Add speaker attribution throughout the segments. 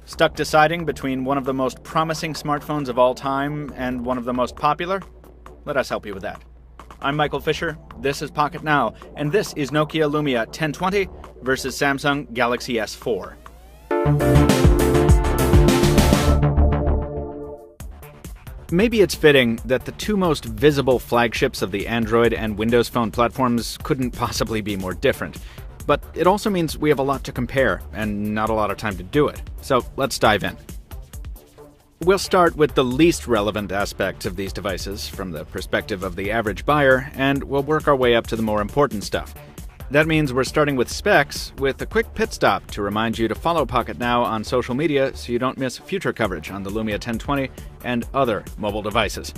Speaker 1: Stuck deciding between one of the most promising smartphones of all time and one of the most popular? Let us help you with that. I'm Michael Fisher, this is Pocket Now, and this is Nokia Lumia 1020 versus Samsung Galaxy S4. Maybe it's fitting that the two most visible flagships of the Android and Windows Phone platforms couldn't possibly be more different. But it also means we have a lot to compare, and not a lot of time to do it. So let's dive in. We'll start with the least relevant aspects of these devices from the perspective of the average buyer, and we'll work our way up to the more important stuff. That means we're starting with specs, with a quick pit stop to remind you to follow Pocket Now on social media so you don't miss future coverage on the Lumia 1020 and other mobile devices.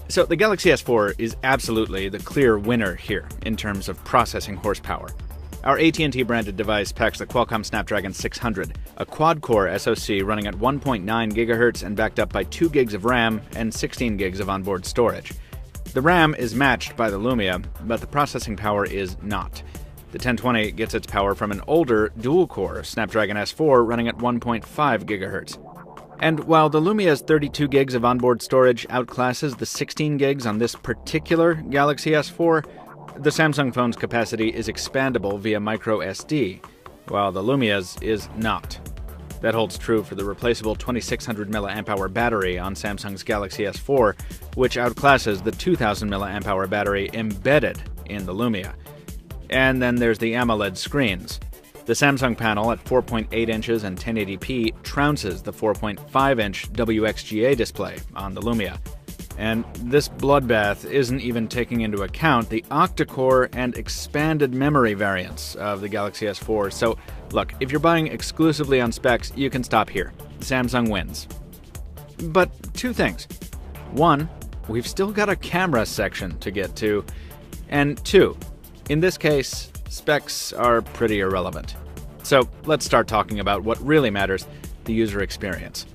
Speaker 1: So the Galaxy S4 is absolutely the clear winner here in terms of processing horsepower. Our AT&T branded device packs the Qualcomm Snapdragon 600, a quad-core SoC running at 1.9 GHz and backed up by 2 gigs of RAM and 16 gigs of onboard storage. The RAM is matched by the Lumia, but the processing power is not. The 1020 gets its power from an older dual-core Snapdragon S4 running at 1.5 GHz. And while the Lumia's 32 gigs of onboard storage outclasses the 16 gigs on this particular Galaxy S4, the Samsung phone's capacity is expandable via micro SD, while the Lumia's is not. That holds true for the replaceable 2600 mAh battery on Samsung's Galaxy S4, which outclasses the 2000 mAh battery embedded in the Lumia. And then there's the AMOLED screens. The Samsung panel at 4.8 inches and 1080p trounces the 4.5-inch WXGA display on the Lumia. And this bloodbath isn't even taking into account the octa-core and expanded memory variants of the Galaxy S4. So, look, if you're buying exclusively on specs, you can stop here. Samsung wins. But two things. One, we've still got a camera section to get to. And two, in this case, specs are pretty irrelevant. So let's start talking about what really matters, the user experience.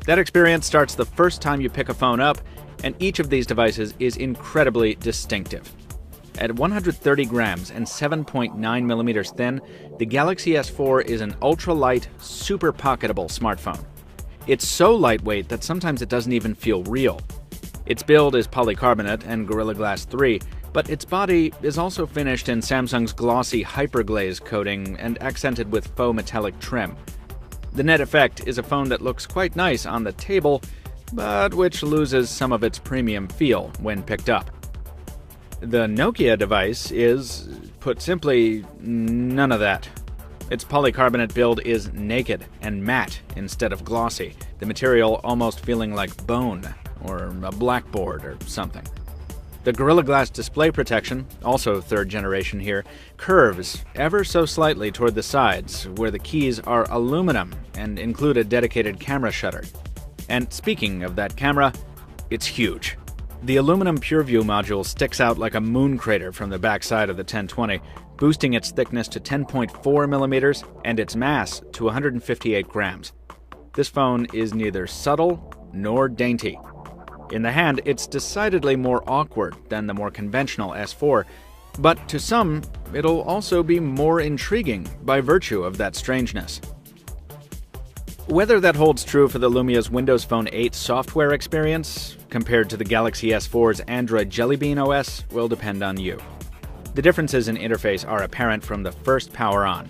Speaker 1: That experience starts the first time you pick a phone up, and each of these devices is incredibly distinctive. At 130 grams and 7.9 millimeters thin, the Galaxy S4 is an ultra-light, super pocketable smartphone. It's so lightweight that sometimes it doesn't even feel real. Its build is polycarbonate and Gorilla Glass 3, but its body is also finished in Samsung's glossy hyperglaze coating and accented with faux metallic trim. The net effect is a phone that looks quite nice on the table, but which loses some of its premium feel when picked up. The Nokia device is, put simply, none of that. Its polycarbonate build is naked and matte instead of glossy, the material almost feeling like bone or a blackboard or something. The Gorilla Glass display protection, also third generation here, curves ever so slightly toward the sides, where the keys are aluminum and include a dedicated camera shutter. And speaking of that camera, it's huge. The aluminum PureView module sticks out like a moon crater from the backside of the 1020, boosting its thickness to 10.4 millimeters and its mass to 158 grams. This phone is neither subtle nor dainty. In the hand, it's decidedly more awkward than the more conventional S4, but to some, it'll also be more intriguing by virtue of that strangeness. Whether that holds true for the Lumia's Windows Phone 8 software experience compared to the Galaxy S4's Android Jelly Bean OS will depend on you. The differences in interface are apparent from the first power on.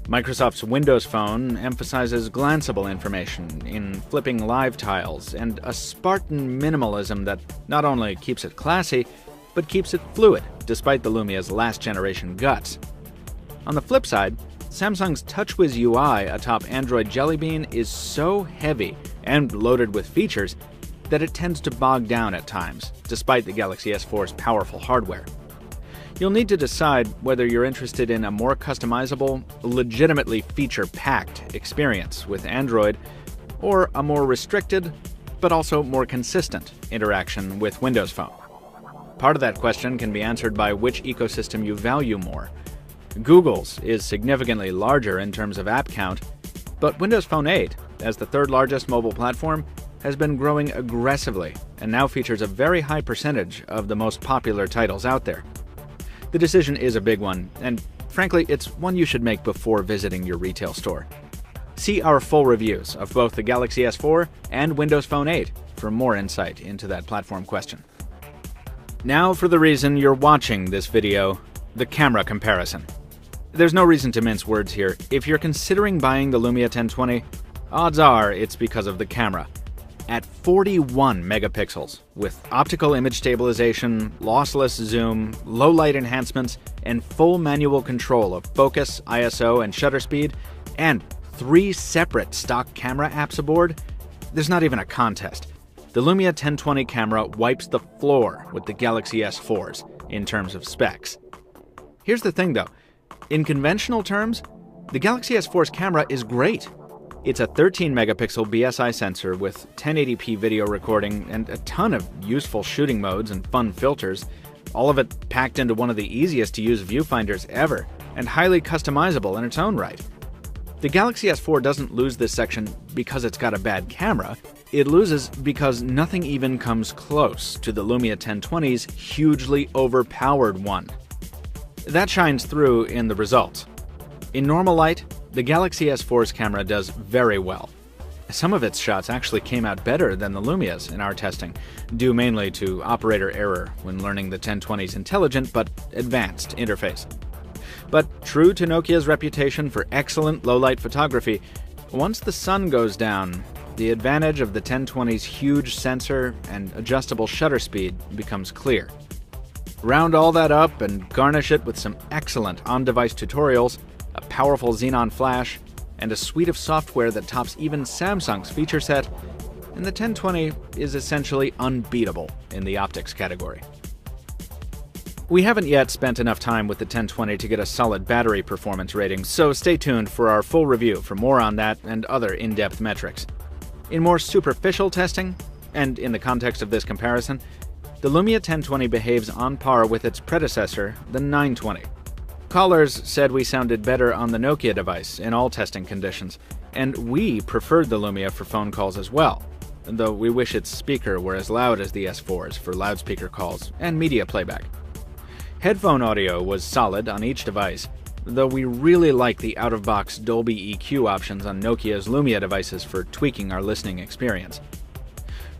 Speaker 1: Microsoft's Windows Phone emphasizes glanceable information in flipping live tiles and a Spartan minimalism that not only keeps it classy, but keeps it fluid, despite the Lumia's last-generation guts. On the flip side, Samsung's TouchWiz UI atop Android Jelly Bean is so heavy and loaded with features that it tends to bog down at times, despite the Galaxy S4's powerful hardware. You'll need to decide whether you're interested in a more customizable, legitimately feature-packed experience with Android, or a more restricted, but also more consistent interaction with Windows Phone. Part of that question can be answered by which ecosystem you value more. Google's is significantly larger in terms of app count, but Windows Phone 8, as the third largest mobile platform, has been growing aggressively and now features a very high percentage of the most popular titles out there. The decision is a big one, and frankly, it's one you should make before visiting your retail store. See our full reviews of both the Galaxy S4 and Windows Phone 8 for more insight into that platform question. Now for the reason you're watching this video, the camera comparison. There's no reason to mince words here. If you're considering buying the Lumia 1020, odds are it's because of the camera. At 41 megapixels, with optical image stabilization, lossless zoom, low light enhancements, and full manual control of focus, ISO, and shutter speed, and 3 separate stock camera apps aboard, there's not even a contest. The Lumia 1020 camera wipes the floor with the Galaxy S4s in terms of specs. Here's the thing though, in conventional terms, the Galaxy S4's camera is great. It's a 13 megapixel BSI sensor with 1080p video recording and a ton of useful shooting modes and fun filters, all of it packed into one of the easiest to use viewfinders ever, and highly customizable in its own right. The Galaxy S4 doesn't lose this section because it's got a bad camera, it loses because nothing even comes close to the Lumia 1020's hugely overpowered one. That shines through in the results. In normal light, the Galaxy S4's camera does very well. Some of its shots actually came out better than the Lumia's in our testing, due mainly to operator error when learning the 1020's intelligent but advanced interface. But true to Nokia's reputation for excellent low-light photography, once the sun goes down, the advantage of the 1020's huge sensor and adjustable shutter speed becomes clear. Round all that up and garnish it with some excellent on-device tutorials, a powerful Xenon flash, and a suite of software that tops even Samsung's feature set, and the 1020 is essentially unbeatable in the optics category. We haven't yet spent enough time with the 1020 to get a solid battery performance rating, so stay tuned for our full review for more on that and other in-depth metrics. In more superficial testing, and in the context of this comparison, the Lumia 1020 behaves on par with its predecessor, the 920. Callers said we sounded better on the Nokia device in all testing conditions, and we preferred the Lumia for phone calls as well, though we wish its speaker were as loud as the S4's for loudspeaker calls and media playback. Headphone audio was solid on each device, though we really like the out-of-box Dolby EQ options on Nokia's Lumia devices for tweaking our listening experience.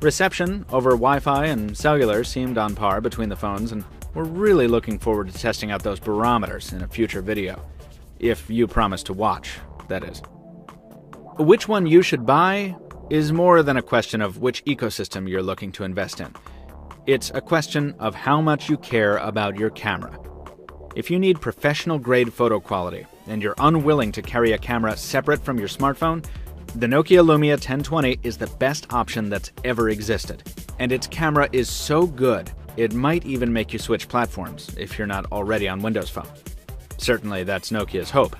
Speaker 1: Reception over Wi-Fi and cellular seemed on par between the phones, and we're really looking forward to testing out those barometers in a future video. If you promise to watch, that is. Which one you should buy is more than a question of which ecosystem you're looking to invest in. It's a question of how much you care about your camera. If you need professional-grade photo quality and you're unwilling to carry a camera separate from your smartphone, the Nokia Lumia 1020 is the best option that's ever existed. And its camera is so good, it might even make you switch platforms if you're not already on Windows Phone. Certainly, that's Nokia's hope.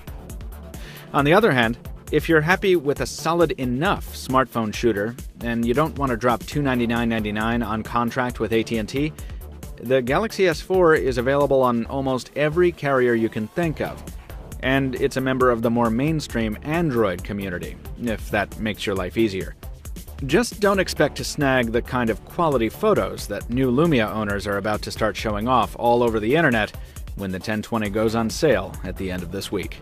Speaker 1: On the other hand, if you're happy with a solid enough smartphone shooter and you don't want to drop $299.99 on contract with AT&T, the Galaxy S4 is available on almost every carrier you can think of, and it's a member of the more mainstream Android community, if that makes your life easier. Just don't expect to snag the kind of quality photos that new Lumia owners are about to start showing off all over the internet when the 1020 goes on sale at the end of this week.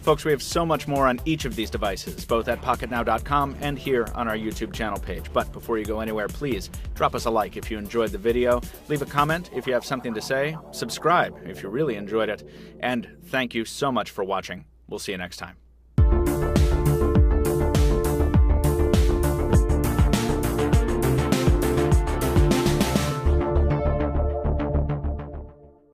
Speaker 1: Folks, we have so much more on each of these devices, both at PocketNow.com and here on our YouTube channel page. But before you go anywhere, please drop us a like if you enjoyed the video, leave a comment if you have something to say, subscribe if you really enjoyed it, and thank you so much for watching. We'll see you next time.